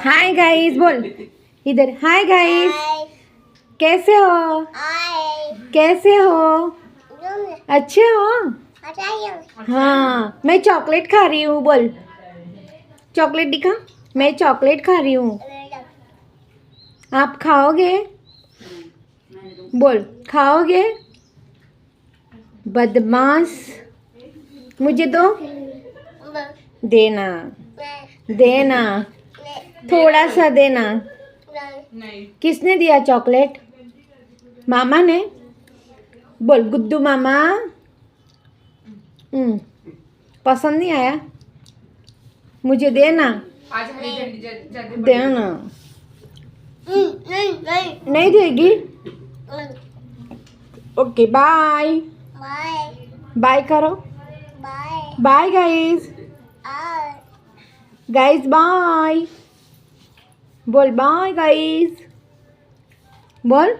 Hi guys बोल इधर। Hi guys, कैसे हो? कैसे हो? अच्छे हो? हाँ, मैं चॉकलेट खा रही हूँ। बोल, चॉकलेट दिखा। मैं चॉकलेट खा रही हूँ। आप खाओगे? बोल, खाओगे? बदमाश, मुझे दो। देना, देना, थोड़ा सा देना। किसने दिया चॉकलेट? मामा ने। बोल, गुड्डू मामा। पसंद नहीं आया? मुझे देना, देना। नहीं देगी? Okay, bye. बाय करो। Bye guys. Guys bye. बोल बाय गाइस। बोल।